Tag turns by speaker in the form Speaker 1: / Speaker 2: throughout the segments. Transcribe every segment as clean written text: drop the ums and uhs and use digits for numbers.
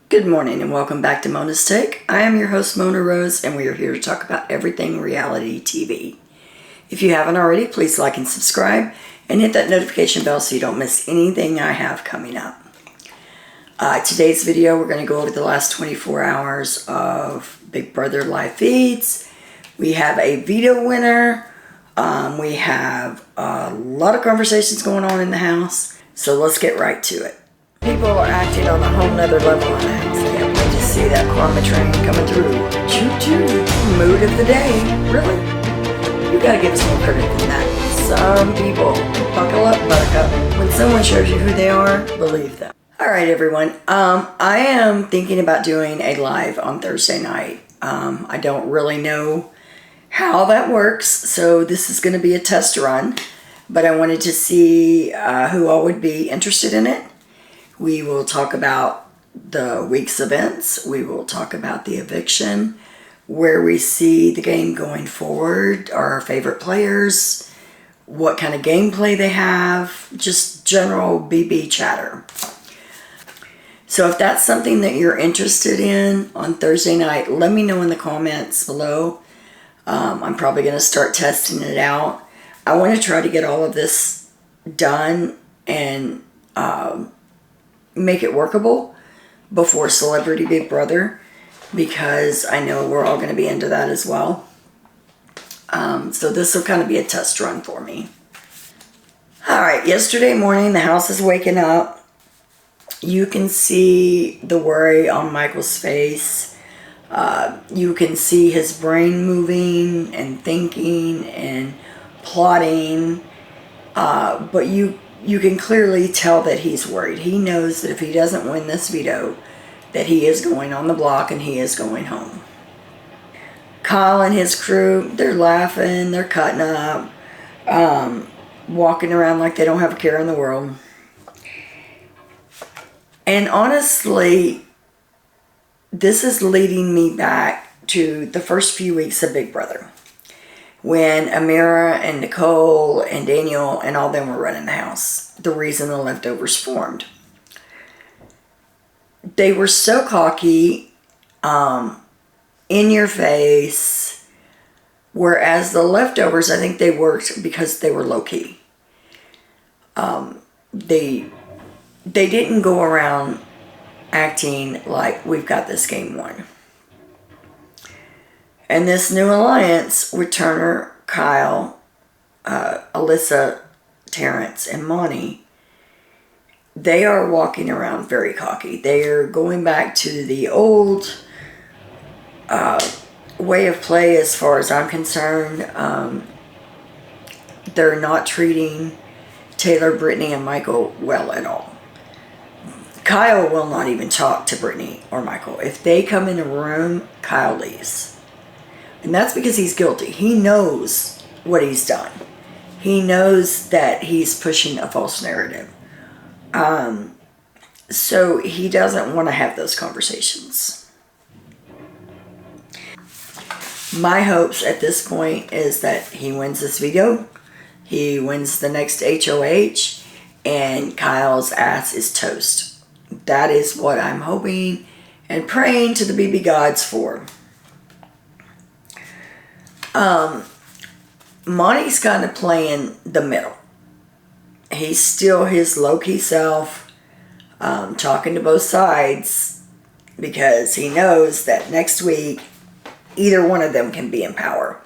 Speaker 1: Good morning and welcome back to Mona's Take. I am your host Mona Rose and we are here to talk about everything reality TV. If you haven't already, please like and subscribe and hit that notification bell so you don't miss anything I have coming up. Today's video we're going to go over the last 24 hours of Big Brother live feeds. We have a veto winner. We have a lot of conversations going on in the house. So let's get right to it. People are acting on a whole nother level on that. Can't wait to see that karma train coming through. Choo-choo. Mood of the day. Really? You gotta give us more credit than that. Some people, buckle up, buttercup. When someone shows you who they are, believe them. Alright everyone, I am thinking about doing a live on Thursday night. I don't really know how that works, so this is going to be a test run. But I wanted to see who all would be interested in it. We will talk about the week's events. We will talk about the eviction, where we see the game going forward, our favorite players, what kind of gameplay they have, just general BB chatter. So if that's something that you're interested in on Thursday night, let me know in the comments below. I'm probably going to start testing it out. I want to try to get all of this done and make it workable before Celebrity Big Brother, because I know we're all going to be into that as well. So this will kind of be a test run for me. Alright, yesterday morning the house is waking up. You can see the worry on Michael's face. You can see his brain moving and thinking and plotting. But you can clearly tell that he's worried. He knows that if he doesn't win this veto, that he is going on the block and he is going home. Kyle and his crew, they're laughing, they're cutting up, walking around like they don't have a care in the world. And honestly, this is leading me back to the first few weeks of Big Brother, when Amira and Nicole and Daniel and all them were running the house. The reason the leftovers formed. They were so cocky, in your face, whereas the leftovers, I think they worked because they were low-key. They didn't go around acting like we've got this game won. And this new alliance with Turner, Kyle, Alyssa, Terrence, and Monty, they are walking around very cocky. They are going back to the old way of play as far as I'm concerned. They're not treating Taylor, Brittany, and Michael well at all. Kyle will not even talk to Brittany or Michael. If they come in a room, Kyle leaves. And that's because he's guilty. He knows what he's done. He knows that he's pushing a false narrative. So he doesn't want to have those conversations. My hopes at this point is that he wins this veto. He wins the next HOH. And Kyle's ass is toast. That is what I'm hoping and praying to the BB gods for. Monty's kind of playing the middle. He's still his low-key self, talking to both sides, because he knows that next week either one of them can be in power.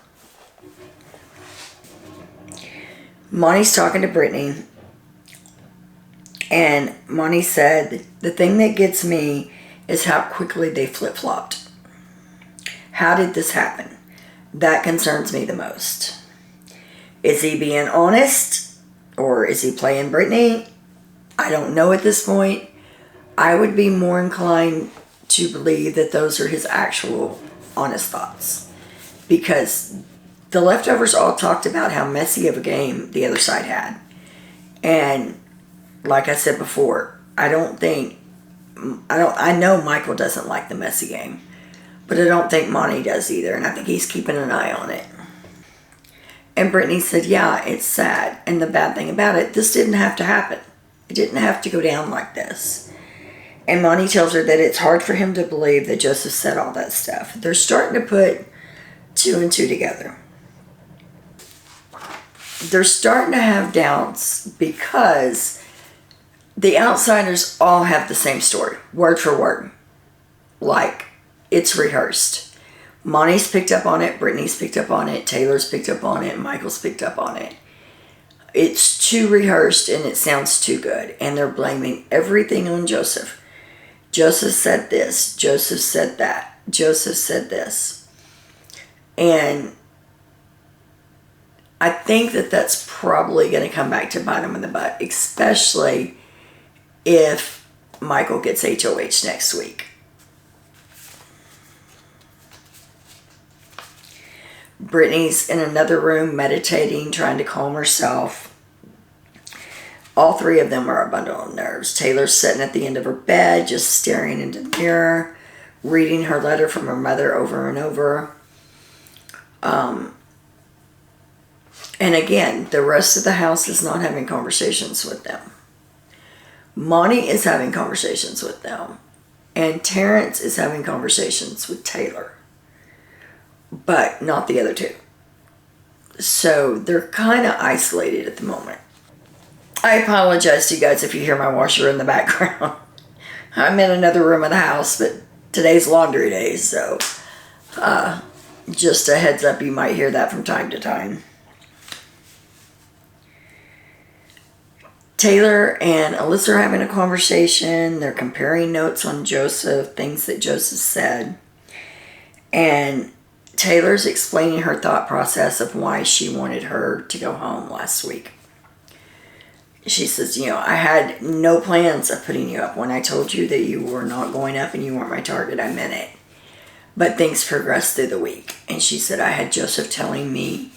Speaker 1: Monty's talking to Brittany, and Monty said, the thing that gets me is how quickly they flip-flopped. How did this happen? That concerns me the most. Is he being honest? Or is he playing Brittany? I don't know at this point. I would be more inclined to believe that those are his actual honest thoughts. Because the leftovers all talked about how messy of a game the other side had. And like I said before, I know Michael doesn't like the messy game. But I don't think Monty does either. And I think he's keeping an eye on it. And Brittany said, yeah, it's sad. And the bad thing about it, this didn't have to happen. It didn't have to go down like this. And Monty tells her that it's hard for him to believe that Joseph said all that stuff. They're starting to put two and two together. They're starting to have doubts because the outsiders all have the same story, word for word. Like, it's rehearsed. Monty's picked up on it, Brittany's picked up on it, Taylor's picked up on it, Michael's picked up on it. It's too rehearsed and it sounds too good. And they're blaming everything on Joseph. Joseph said this, Joseph said that, Joseph said this. And I think that that's probably going to come back to bite him in the butt, especially if Michael gets HOH next week. Brittany's in another room meditating, trying to calm herself. All three of them are a bundle of nerves. Taylor's sitting at the end of her bed, just staring into the mirror, reading her letter from her mother over and over. And again, the rest of the house is not having conversations with them. Monty is having conversations with them. And Terrence is having conversations with Taylor. But not the other two. So they're kind of isolated at the moment. I apologize to you guys if you hear my washer in the background. I'm in another room of the house, but today's laundry day, so just a heads up, you might hear that from time to time. Taylor and Alyssa are having a conversation. They're comparing notes on Joseph, things that Joseph said. And Taylor's explaining her thought process of why she wanted her to go home last week. She says, you know, I had no plans of putting you up. When I told you that you were not going up and you weren't my target, I meant it. But things progressed through the week. And she said, I had Joseph telling me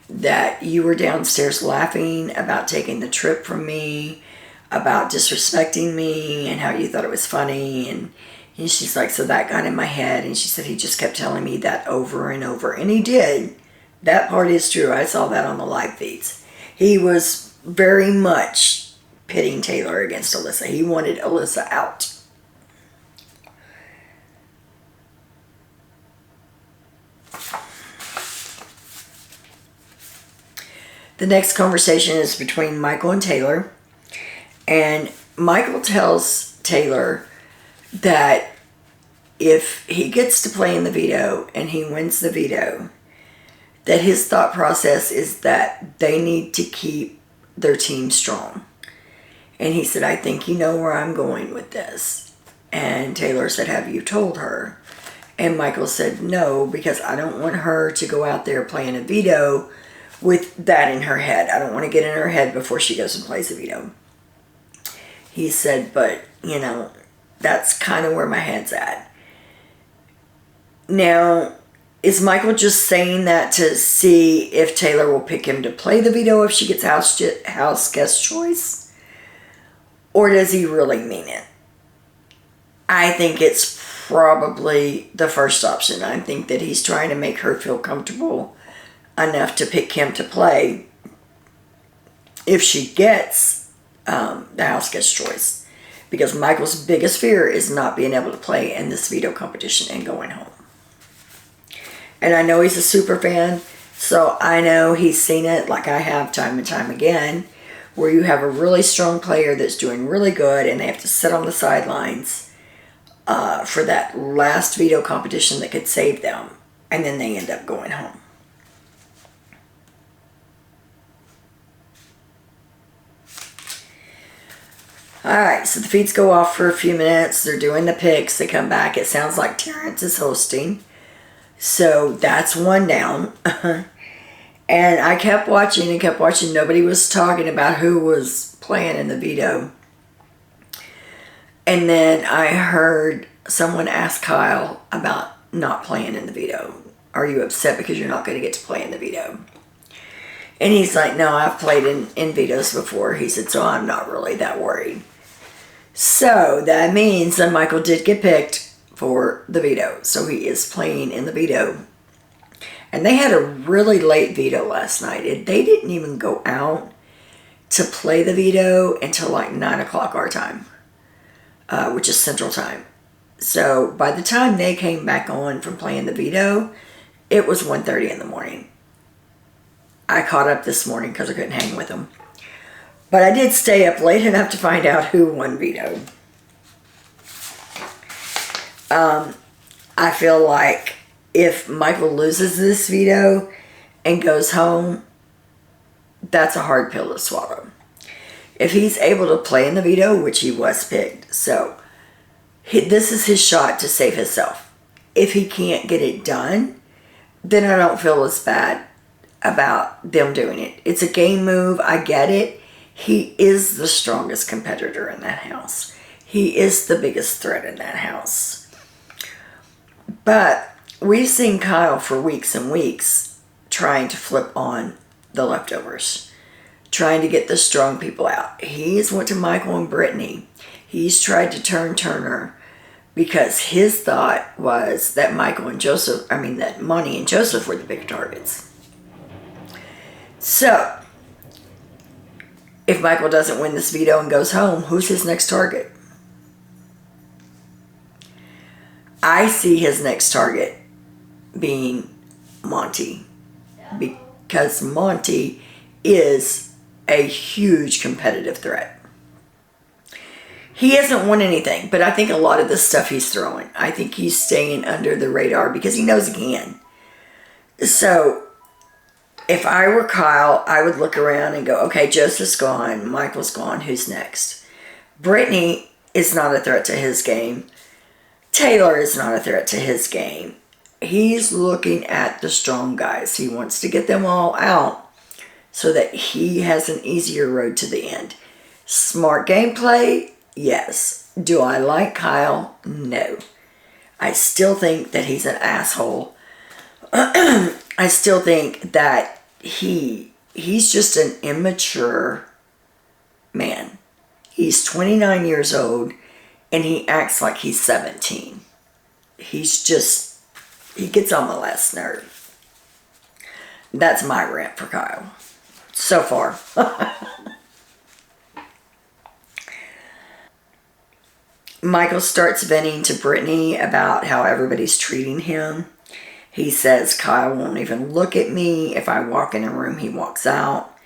Speaker 1: that you were downstairs laughing about taking the trip from me, about disrespecting me, and how you thought it was funny. And she's like, so that got in my head. And she said, he just kept telling me that over and over. And he did. That part is true. I saw that on the live feeds. He was very much pitting Taylor against Alyssa. He wanted Alyssa out. The next conversation is between Michael and Taylor. And Michael tells Taylor that if he gets to play in the veto and he wins the veto, that his thought process is that they need to keep their team strong. And he said, I think you know where I'm going with this. And Taylor said, have you told her? And Michael said, no, because I don't want her to go out there playing a veto with that in her head. I don't want to get in her head before she goes and plays a veto. He said, but, you know, that's kind of where my head's at. Now, is Michael just saying that to see if Taylor will pick him to play the veto if she gets house guest choice? Or does he really mean it? I think it's probably the first option. I think that he's trying to make her feel comfortable enough to pick him to play if she gets the house guest choice. Because Michael's biggest fear is not being able to play in this veto competition and going home. And I know he's a super fan, so I know he's seen it like I have time and time again, where you have a really strong player that's doing really good and they have to sit on the sidelines for that last veto competition that could save them, and then they end up going home. Alright, so the feeds go off for a few minutes. They're doing the picks. They come back. It sounds like Terrence is hosting. So that's one down. And I kept watching and kept watching. Nobody was talking about who was playing in the veto. And then I heard someone ask Kyle about not playing in the veto. Are you upset because you're not going to get to play in the veto? And he's like, no, I've played in vetoes before. He said, so I'm not really that worried. So that means that Michael did get picked for the veto. So he is playing in the veto. And they had a really late veto last night. They didn't even go out to play the veto until like 9 o'clock our time. which is Central Time. So by the time they came back on from playing the veto, it was 1:30 in the morning. I caught up this morning because I couldn't hang with them. But I did stay up late enough to find out who won veto. I feel like if Michael loses this veto and goes home, that's a hard pill to swallow. If he's able to play in the veto, which he was picked, so this is his shot to save himself. If he can't get it done, then I don't feel as bad about them doing it. It's a game move. I get it. He is the strongest competitor in that house. He is the biggest threat in that house. But we've seen Kyle for weeks and weeks trying to flip on the leftovers, trying to get the strong people out. He's went to Michael and Brittany. He's tried to turn Turner because his thought was that that Monty and Joseph were the big targets. So, if Michael doesn't win this veto and goes home, who's his next target? I see his next target being Monty, because Monty is a huge competitive threat. He hasn't won anything, but I think a lot of the stuff he's throwing, I think he's staying under the radar because he knows he can. So, if I were Kyle, I would look around and go, okay, Joseph's gone, Michael's gone, who's next? Brittany is not a threat to his game. Taylor is not a threat to his game. He's looking at the strong guys. He wants to get them all out so that he has an easier road to the end. Smart gameplay? Yes. Do I like Kyle? No. I still think that he's an asshole. I still think that he's just an immature man. He's 29 years old and he acts like he's 17. He gets on my last nerve. That's my rant for Kyle. So far. Michael starts venting to Brittany about how everybody's treating him. He says Kyle won't even look at me. If I walk in a room, he walks out.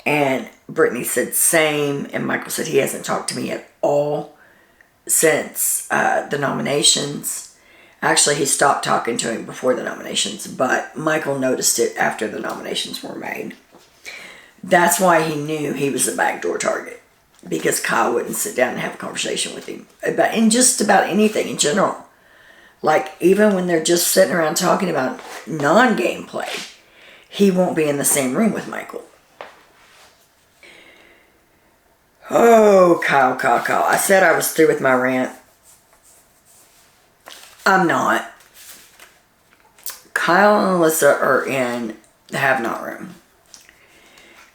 Speaker 1: And Brittany said same. And Michael said he hasn't talked to me at all since the nominations. Actually, he stopped talking to him before the nominations, but Michael noticed it after the nominations were made. That's why he knew he was a backdoor target, because Kyle wouldn't sit down and have a conversation with him in just about anything in general. Like, even when they're just sitting around talking about non-gameplay, he won't be in the same room with Michael. Oh, Kyle. I said I was through with my rant. I'm not. Kyle and Alyssa are in the have-not room.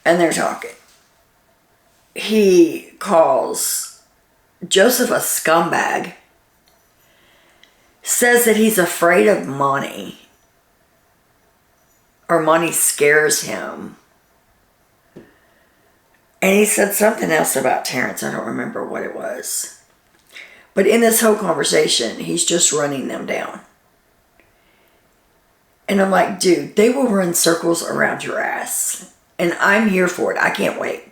Speaker 1: And they're talking. He calls Joseph a scumbag. Says that he's afraid of Monty. Or Monty scares him. And he said something else about Terrence. I don't remember what it was. But in this whole conversation, he's just running them down. And I'm like, dude, they will run circles around your ass. And I'm here for it. I can't wait.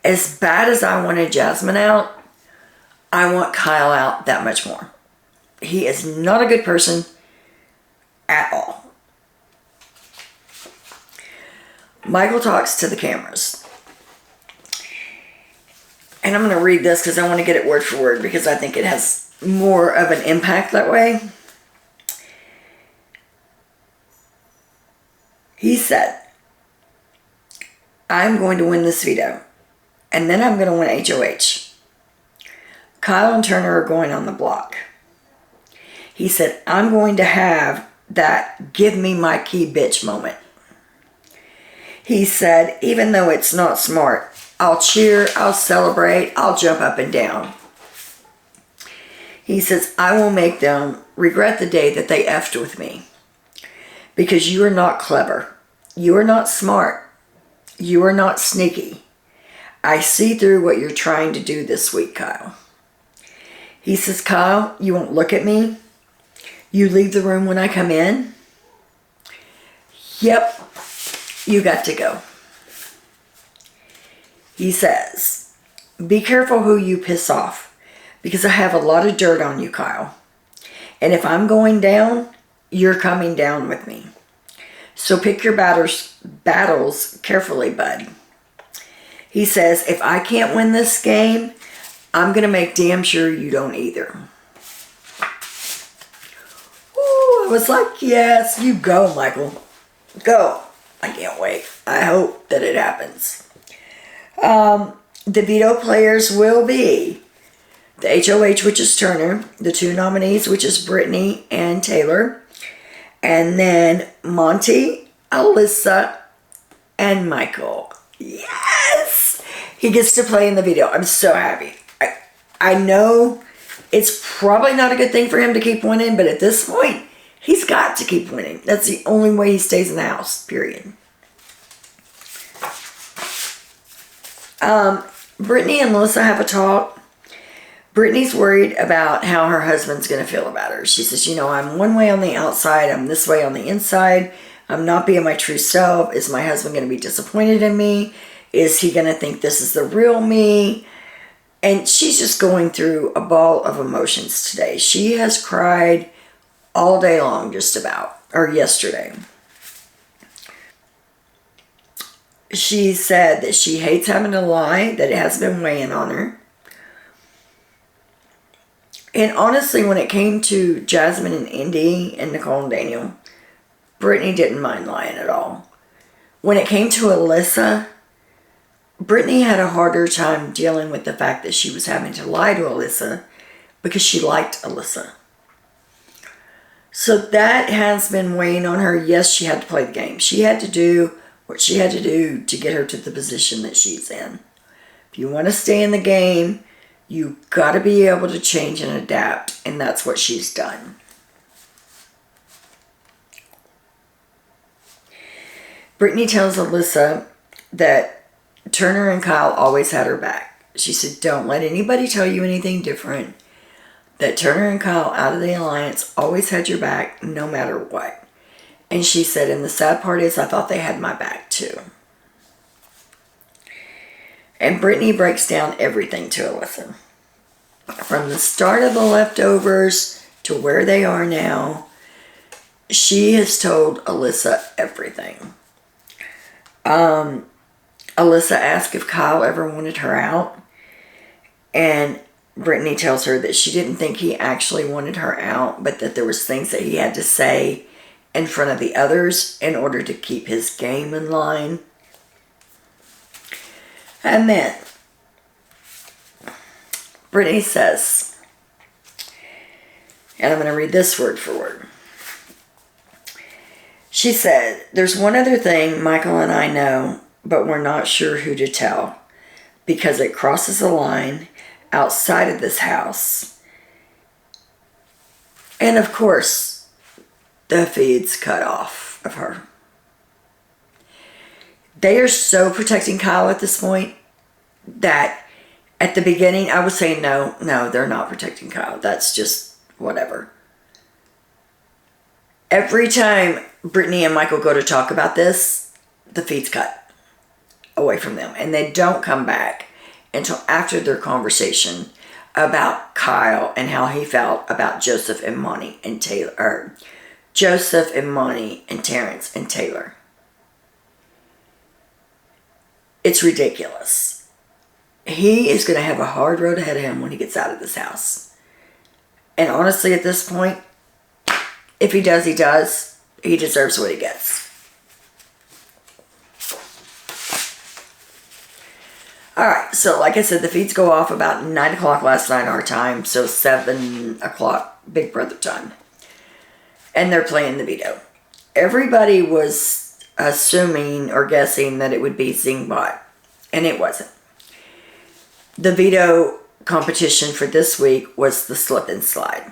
Speaker 1: As bad as I wanted Jasmine out, I want Kyle out that much more. He is not a good person at all. Michael talks to the cameras. And I'm going to read this because I want to get it word for word because I think it has more of an impact that way. He said, I'm going to win this veto. And then I'm going to win HOH. Kyle and Turner are going on the block. He said, I'm going to have that give me my key bitch moment. He said, even though it's not smart, I'll cheer, I'll celebrate, I'll jump up and down. He says, I will make them regret the day that they effed with me. Because you are not clever. You are not smart. You are not sneaky. I see through what you're trying to do this week, Kyle. He says, Kyle, you won't look at me. You leave the room when I come in. Yep, you got to go. He says, be careful who you piss off, because I have a lot of dirt on you, Kyle. And if I'm going down, you're coming down with me. So pick your battles carefully, bud. He says, if I can't win this game, I'm going to make damn sure you don't either. Ooh, I was like, yes, you go, Michael. Go. I can't wait. I hope that it happens. The veto players will be the HOH, which is Turner, the two nominees, which is Brittany and Taylor, and then Monty, Alyssa, and Michael. Yes! He gets to play in the veto. I'm so happy. I know it's probably not a good thing for him to keep winning, but at this point, he's got to keep winning. That's the only way he stays in the house, period. Brittany and Alyssa have a talk. Brittany's worried about how her husband's going to feel about her. She says, I'm one way on the outside. I'm this way on the inside. I'm not being my true self. Is my husband going to be disappointed in me? Is he going to think this is the real me? And she's just going through a ball of emotions today. She has cried all day long, just about, or yesterday. She said that she hates having to lie, that it has been weighing on her. And honestly, when it came to Jasmine and Indy and Nicole and Daniel, Brittany didn't mind lying at all. When it came to Alyssa, Brittany had a harder time dealing with the fact that she was having to lie to Alyssa because she liked Alyssa. So that has been weighing on her. Yes, she had to play the game. She had to do what she had to do to get her to the position that she's in. If you want to stay in the game, you got to be able to change and adapt, and that's what she's done. Brittany tells Alyssa that Turner and Kyle always had her back. She said, don't let anybody tell you anything different. That Turner and Kyle out of the alliance always had your back no matter what. And she said, and the sad part is I thought they had my back too. And Brittany breaks down everything to Alyssa. From the start of the leftovers to where they are now, she has told Alyssa everything. Alyssa asked if Kyle ever wanted her out. And Brittany tells her that she didn't think he actually wanted her out, but that there was things that he had to say in front of the others in order to keep his game in line. And then Brittany says, and I'm going to read this word for word. She said, there's one other thing Michael and I know, but we're not sure who to tell because it crosses a line outside of this house. And of course, the feed's cut off of her. They are so protecting Kyle at this point that at the beginning I was saying, no, they're not protecting Kyle. That's just whatever. Every time Brittany and Michael go to talk about this, the feed's cut away from them. And they don't come back until after their conversation about Kyle and how he felt about Joseph and Monty and Taylor, or Joseph and Monty and Terrence and Taylor. It's ridiculous. He is going to have a hard road ahead of him when he gets out of this house. And honestly, at this point, if he does, he does. He deserves what he gets. Alright, so like I said, the feeds go off about 9 o'clock last night our time, so 7 o'clock Big Brother time. And they're playing the veto. Everybody was assuming or guessing that it would be Zingbot, and it wasn't. The veto competition for this week was the slip and slide.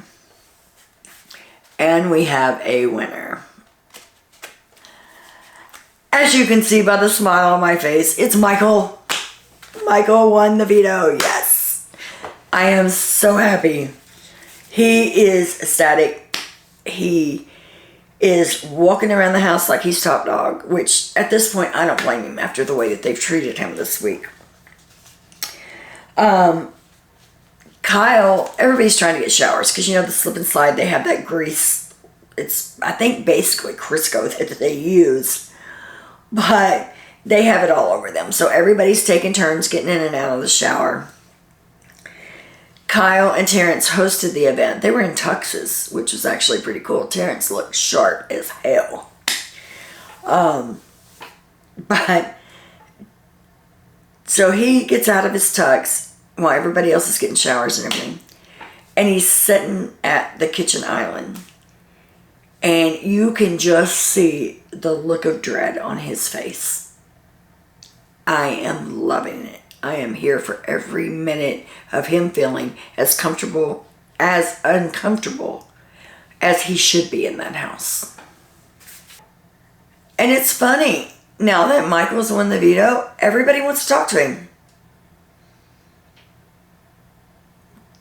Speaker 1: And we have a winner. As you can see by the smile on my face, it's Michael. Michael won the veto, yes. I am so happy He is ecstatic. He is walking around the house like he's top dog, which at this point, I don't blame him after the way that they've treated him this week. Kyle, everybody's trying to get showers because, the slip and slide, they have that grease. It's, I think, basically Crisco that they use, but they have it all over them. So everybody's taking turns getting in and out of the shower. Kyle and Terrence hosted the event. They were in tuxes, which was actually pretty cool. Terrence looked sharp as hell. But so he gets out of his tux while everybody else is getting showers and everything. And he's sitting at the kitchen island. And you can just see the look of dread on his face. I am loving it. I am here for every minute of him feeling as uncomfortable as he should be in that house. And it's funny, now that Michael's won the veto, everybody wants to talk to him.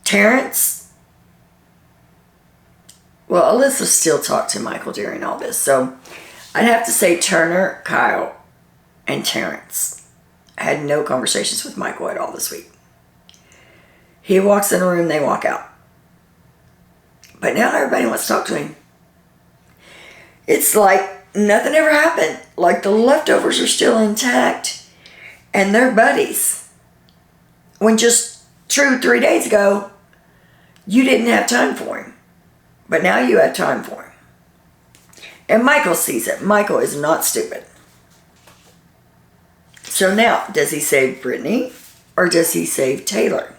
Speaker 1: Terrence, well, Alyssa still talked to Michael during all this, so I'd have to say Turner, Kyle, and Terrence had no conversations with Michael at all this week. He walks in a room, they walk out. But now everybody wants to talk to him. It's like nothing ever happened. Like the leftovers are still intact and they're buddies. When just 3 days ago, you didn't have time for him. But now you have time for him. And Michael sees it. Michael is not stupid. So now, does he save Brittany or does he save Taylor?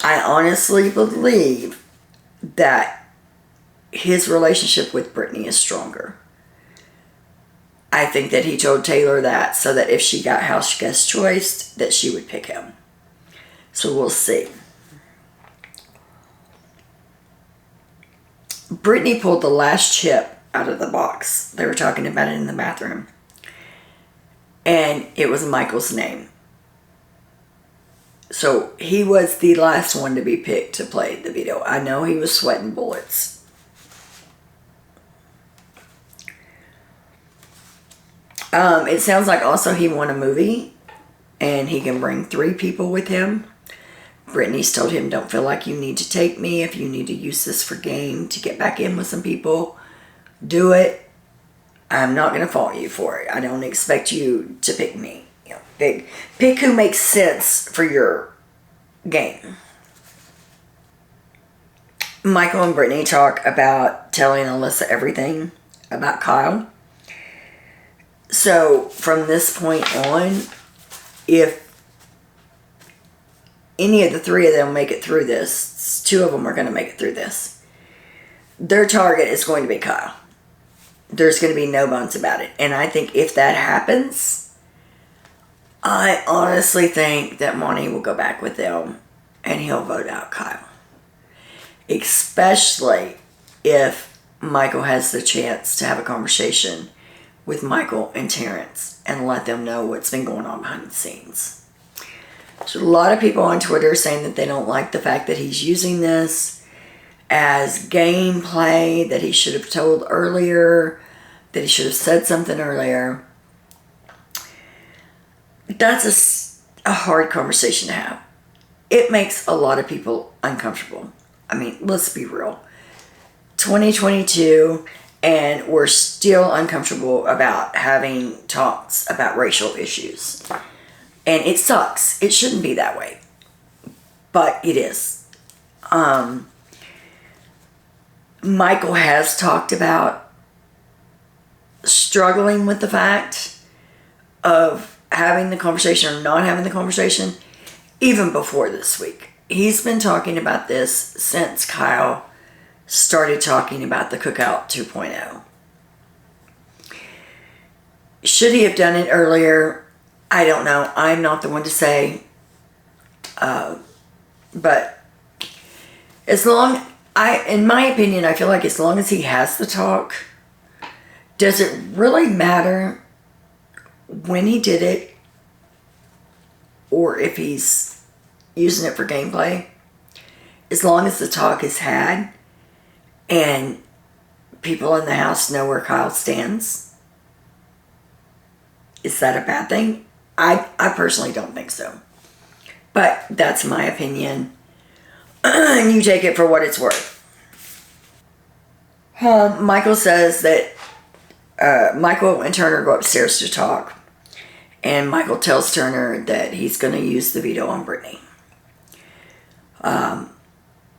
Speaker 1: I honestly believe that his relationship with Brittany is stronger. I think that he told Taylor that so that if she got house guest choice, that she would pick him. So we'll see. Brittany pulled the last chip out of the box. They were talking about it in the bathroom. And it was Michael's name. So he was the last one to be picked to play the veto. I know he was sweating bullets. It sounds like also he won a movie. And he can bring 3 people with him. Brittany's told him, don't feel like you need to take me. If you need to use this for game to get back in with some people, do it. I'm not going to fault you for it. I don't expect you to pick me. Pick who makes sense for your game. Michael and Brittany talk about telling Alyssa everything about Kyle. So from this point on, if any of the 3 of them make it through this, 2 of them are going to make it through this, their target is going to be Kyle. There's going to be no bones about it. And I think if that happens, I honestly think that Monty will go back with them and he'll vote out Kyle. Especially if Michael has the chance to have a conversation with Michael and Terrence and let them know what's been going on behind the scenes. There's a lot of people on Twitter saying that they don't like the fact that he's using this as gameplay, that he should have told earlier, that he should have said something earlier. That's a hard conversation to have. It makes a lot of people uncomfortable. I mean, let's be real. 2022, and we're still uncomfortable about having talks about racial issues. And it sucks. It shouldn't be that way. But it is. Michael has talked about struggling with the fact of having the conversation or not having the conversation even before this week. He's been talking about this since Kyle started talking about the Cookout 2.0. Should he have done it earlier? I don't know. I'm not the one to say. But in my opinion, I feel like as long as he has the talk, does it really matter when he did it or if he's using it for gameplay? as long as the talk is had and people in the house know where Kyle stands, is that a bad thing? I personally don't think so. But that's my opinion. And you take it for what it's worth. Michael says that Michael and Turner go upstairs to talk. And Michael tells Turner that he's going to use the veto on Brittany. And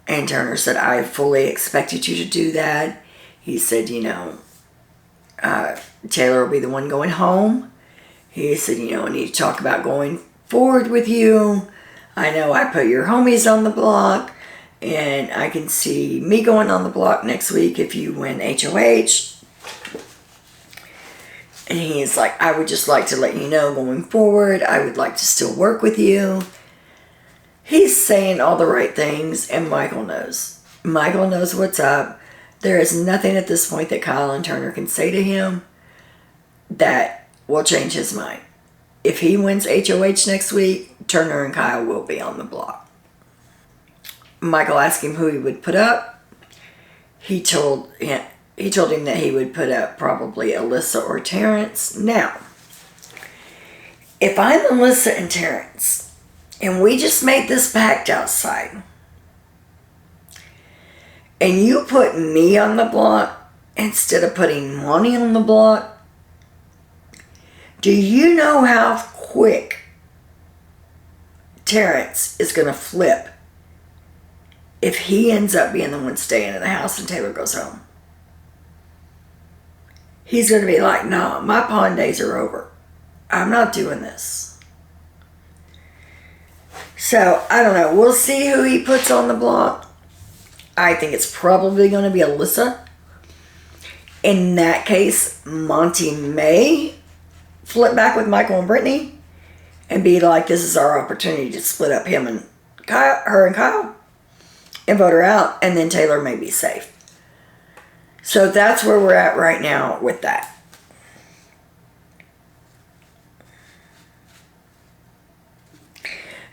Speaker 1: Turner said, I fully expected you to do that. He said, Taylor will be the one going home. He said, I need to talk about going forward with you. I know I put your homies on the block, and I can see me going on the block next week if you win HOH. And he's like, I would just like to let you know going forward, I would like to still work with you. He's saying all the right things, and Michael knows. Michael knows what's up. There is nothing at this point that Kyle and Turner can say to him that will change his mind. If he wins HOH next week, Turner and Kyle will be on the block. Michael asked him who he would put up. He told him that he would put up probably Alyssa or Terrence. Now, if I'm Alyssa and Terrence, and we just made this pact outside, and you put me on the block instead of putting Monty on the block, do you know how quick Terrence is going to flip if he ends up being the one staying in the house and Taylor goes home? He's going to be like, nah, my pawn days are over. I'm not doing this. So, I don't know. We'll see who he puts on the block. I think it's probably going to be Alyssa. In that case, Monty may flip back with Michael and Brittany and be like, this is our opportunity to split up him and Kyle, her and Kyle, and vote her out, and then Taylor may be safe. So that's where we're at right now with that.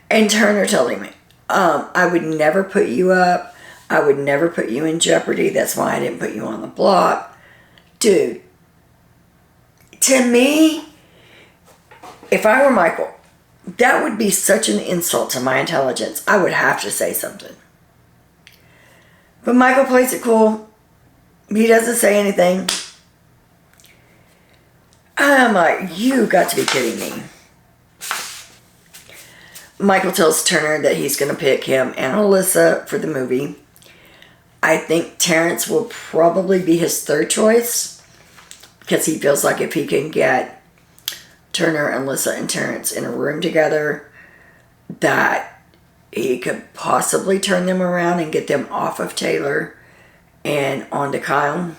Speaker 1: And Turner telling me, I would never put you up. I would never put you in jeopardy. That's why I didn't put you on the block. Dude, to me, if I were Michael, that would be such an insult to my intelligence. I would have to say something. But Michael plays it cool. He doesn't say anything. I'm like, you got to be kidding me. Michael tells Turner that he's going to pick him and Alyssa for the movie. I think Terrence will probably be his third choice because he feels like if he can get Turner, Alyssa, and Terrence in a room together, that he could possibly turn them around and get them off of Taylor and onto Kyle.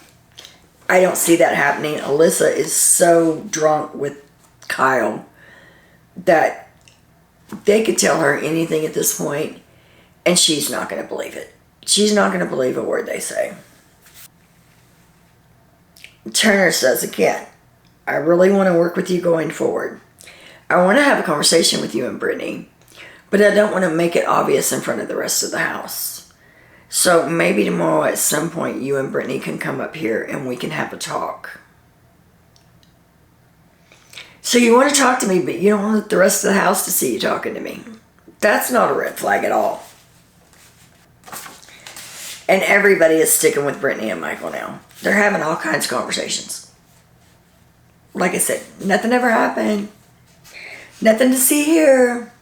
Speaker 1: I don't see that happening. Alyssa is so drunk with Kyle that they could tell her anything at this point, and she's not going to believe it. She's not going to believe a word they say. Turner says again, I really want to work with you going forward. I want to have a conversation with you and Brittany, but I don't want to make it obvious in front of the rest of the house. So maybe tomorrow at some point you and Brittany can come up here and we can have a talk. So you want to talk to me, but you don't want the rest of the house to see you talking to me. That's not a red flag at all. And everybody is sticking with Brittany and Michael now. They're having all kinds of conversations. Like I said, nothing ever happened. Nothing to see here.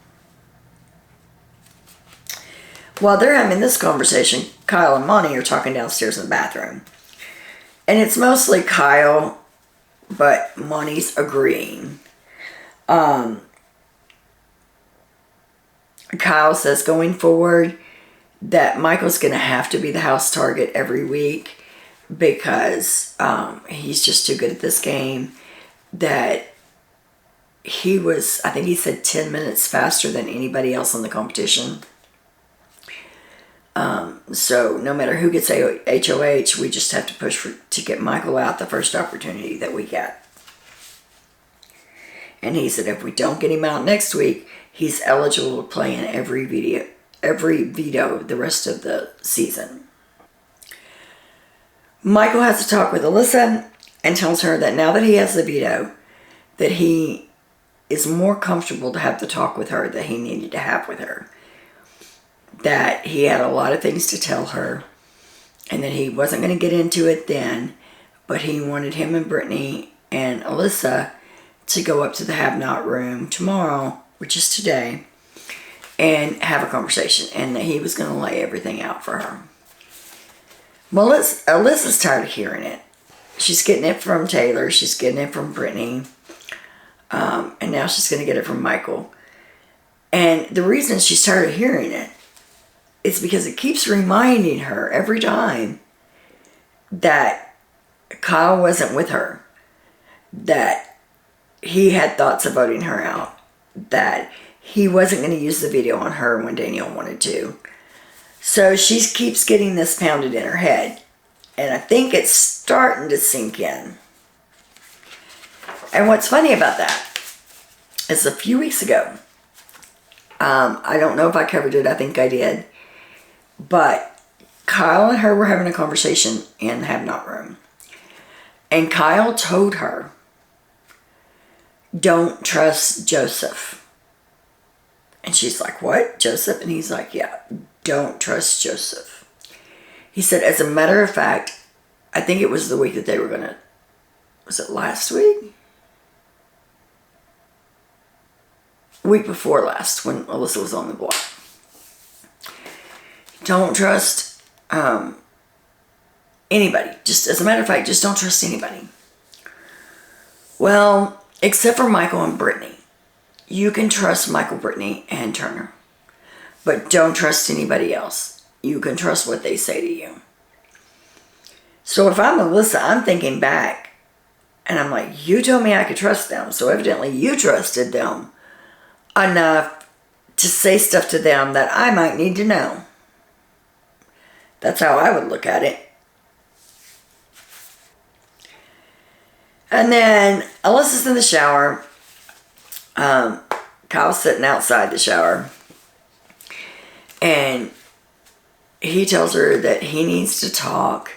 Speaker 1: While they're having this conversation, Kyle and Monty are talking downstairs in the bathroom. And it's mostly Kyle, but Monty's agreeing. Kyle says going forward that Michael's going to have to be the house target every week because he's just too good at this game. That he was, I think he said 10 minutes faster than anybody else in the competition. So no matter who gets HOH, we just have to push to get Michael out the first opportunity that we get. And he said if we don't get him out next week, he's eligible to play in every every veto the rest of the season. Michael has a talk with Alyssa and tells her that now that he has the veto, that he is more comfortable to have the talk with her that he needed to have with her. That he had a lot of things to tell her, and that he wasn't going to get into it then, but he wanted him and Brittany and Alyssa to go up to the have-not room tomorrow, which is today, and have a conversation, and that he was going to lay everything out for her. Well, Alyssa's tired of hearing it. She's getting it from Taylor, she's getting it from Brittany, and now she's going to get it from Michael. And the reason she's tired of hearing it is because it keeps reminding her every time that Kyle wasn't with her, that he had thoughts of voting her out, that he wasn't going to use the video on her when Danielle wanted to. So she keeps getting this pounded in her head, and I think it's starting to sink in. And what's funny about that is a few weeks ago, I don't know if I covered it, I think I did, but Kyle and her were having a conversation in the have-not room. And Kyle told her, don't trust Joseph. And she's like, what? Joseph? And he's like, yeah, don't trust Joseph. He said, as a matter of fact, I think it was the week that they were going to, was it last week? Week before last, when Alyssa was on the block. Don't trust anybody. Just as a matter of fact, just don't trust anybody. Well, except for Michael and Brittany. You can trust Michael, Brittany, and Turner. But don't trust anybody else. You can trust what they say to you. So if I'm Alyssa, I'm thinking back. And I'm like, you told me I could trust them. So evidently you trusted them enough to say stuff to them that I might need to know. That's how I would look at it. And then Alyssa's in the shower. Kyle's sitting outside the shower. And he tells her that he needs to talk.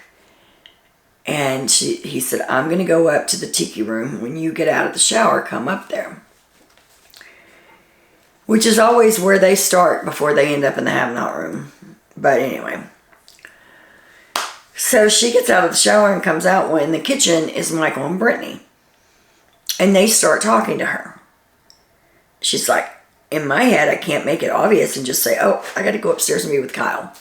Speaker 1: And he said, I'm going to go up to the tiki room. When you get out of the shower, come up there. Which is always where they start before they end up in the have-not room. But anyway. So she gets out of the shower and comes out when in the kitchen is Michael and Brittany. And they start talking to her. She's like, in my head, I can't make it obvious and just say, oh, I got to go upstairs and be with Kyle.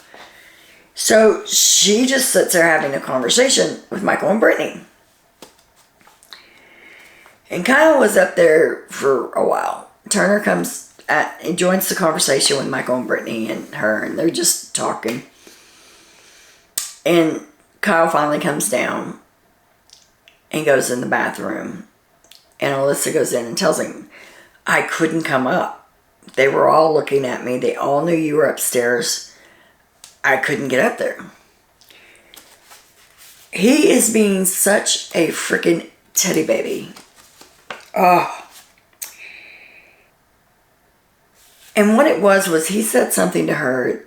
Speaker 1: So she just sits there having a conversation with Michael and Brittany. And Kyle was up there for a while. Turner comes and joins the conversation with Michael and Brittany and her, and they're just talking. And Kyle finally comes down and goes in the bathroom. And Alyssa goes in and tells him, I couldn't come up. They were all looking at me. They all knew you were upstairs. I couldn't get up there. He is being such a freaking teddy baby. Oh. And what it was he said something to her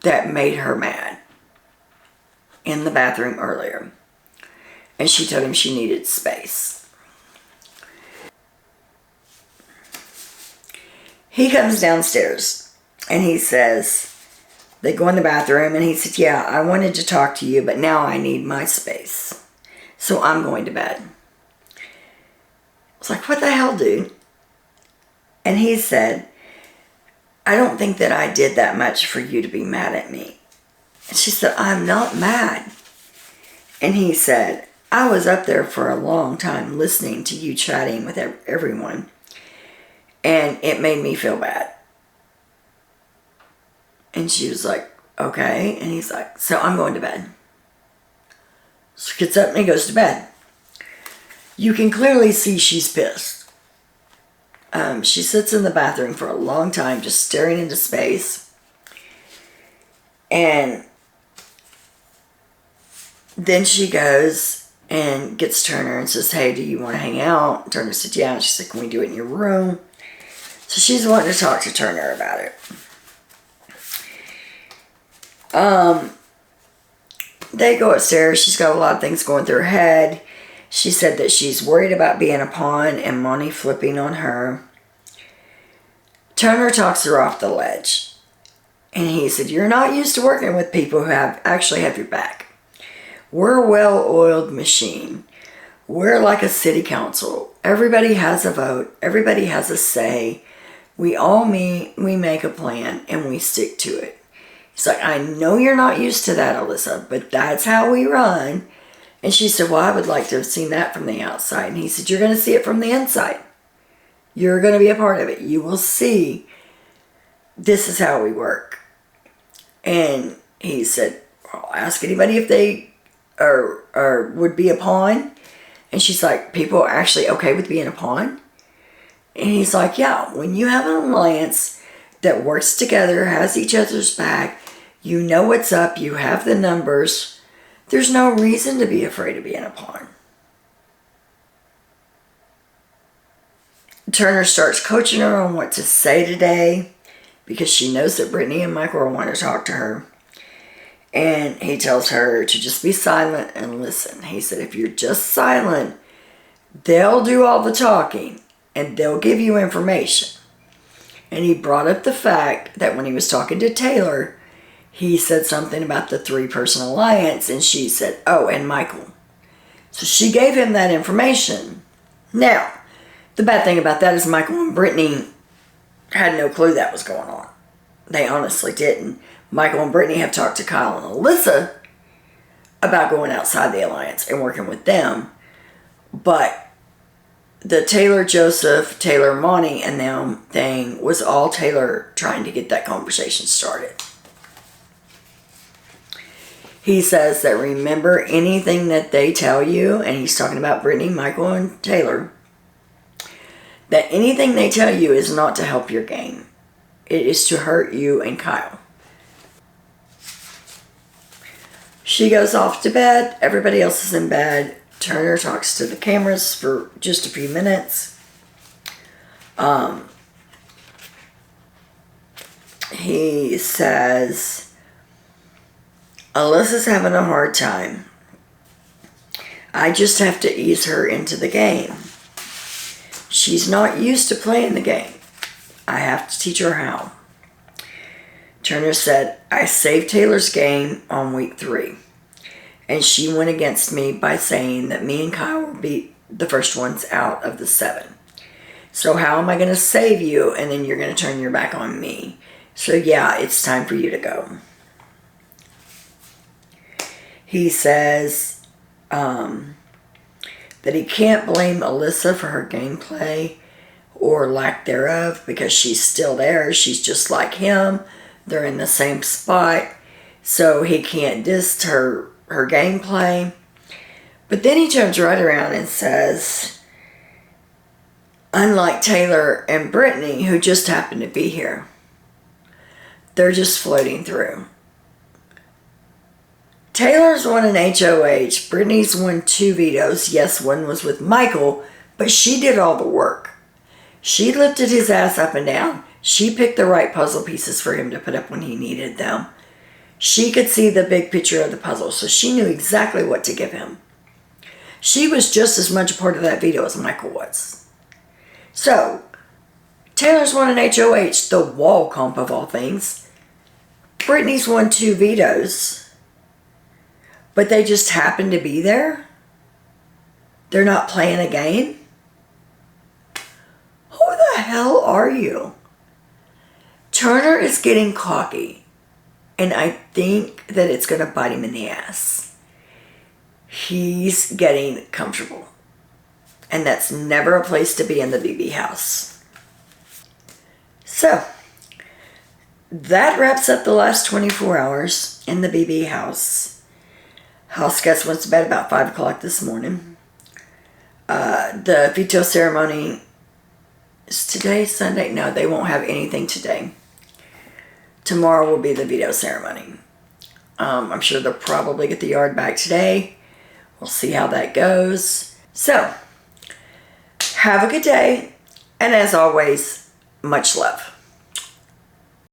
Speaker 1: that made her mad in the bathroom earlier. And she told him she needed space. He comes downstairs and he says, they go in the bathroom and he said, yeah, I wanted to talk to you, but now I need my space. So I'm going to bed. I was like, what the hell, dude? And he said, I don't think that I did that much for you to be mad at me. And she said, I'm not mad. And he said, I was up there for a long time listening to you chatting with everyone. And it made me feel bad. And she was like, okay. And he's like, so I'm going to bed. So he gets up and he goes to bed. You can clearly see she's pissed. She sits in the bathroom for a long time just staring into space. And then she goes and gets Turner and says, hey, do you want to hang out? And Turner said, yeah. And she said, can we do it in your room? So she's wanting to talk to Turner about it. They go upstairs. She's got a lot of things going through her head. She said that she's worried about being a pawn and money flipping on her. Turner talks her off the ledge. And he said, you're not used to working with people who actually have your back. We're a well-oiled machine. We're like a city council. Everybody has a vote. Everybody has a say. We all meet, we make a plan, and we stick to it. He's like, I know you're not used to that, Alyssa, but that's how we run. And she said, well, I would like to have seen that from the outside. And he said, you're going to see it from the inside. You're going to be a part of it. You will see this is how we work. And he said, I'll ask anybody if they or would be a pawn. And she's like, people are actually okay with being a pawn? And he's like, yeah, when you have an alliance that works together, has each other's back, you know what's up, you have the numbers, there's no reason to be afraid of being a pawn. Turner starts coaching her on what to say today because she knows that Brittany and Michael want to talk to her. And he tells her to just be silent and listen. He said, if you're just silent, they'll do all the talking and they'll give you information. And he brought up the fact that when he was talking to Taylor, he said something about the 3-person alliance, and she said, oh, and Michael. So she gave him that information. Now, the bad thing about that is Michael and Brittany had no clue that was going on. They honestly didn't. Michael and Brittany have talked to Kyle and Alyssa about going outside the alliance and working with them. But the Taylor, Joseph, Taylor, Monty, and them thing was all Taylor trying to get that conversation started. He says that remember anything that they tell you, and he's talking about Brittany, Michael, and Taylor, that anything they tell you is not to help your game. It is to hurt you and Kyle. She goes off to bed. Everybody else is in bed. Turner talks to the cameras for just a few minutes. He says, Alyssa's having a hard time. I just have to ease her into the game. She's not used to playing the game. I have to teach her how. Turner said, I saved Taylor's game on week 3. And she went against me by saying that me and Kyle will be the first ones out of the 7. So how am I going to save you and then you're going to turn your back on me? So yeah, it's time for you to go. He says that he can't blame Alyssa for her gameplay or lack thereof because she's still there. She's just like him. They're in the same spot. So he can't diss her gameplay. But then he turns right around and says, unlike Taylor and Brittany, who just happened to be here, they're just floating through. Taylor's won an HOH. Brittany's won 2 vetoes. Yes, one was with Michael, but she did all the work. She lifted his ass up and down. She picked the right puzzle pieces for him to put up when he needed them. She could see the big picture of the puzzle, so she knew exactly what to give him. She was just as much a part of that veto as Michael was. So, Taylor's won an HOH, the wall comp of all things. Brittany's won 2 vetoes, but they just happen to be there. They're not playing a game. Who the hell are you? Turner is getting cocky, and I think that it's going to bite him in the ass. He's getting comfortable, and that's never a place to be in the BB house. So, that wraps up the last 24 hours in the BB house. House guest went to bed about 5 o'clock this morning. The veto ceremony is today, Sunday? No, they won't have anything today. Tomorrow will be the veto ceremony. I'm sure they'll probably get the yard back today. We'll see how that goes. So, have a good day. And as always, much love.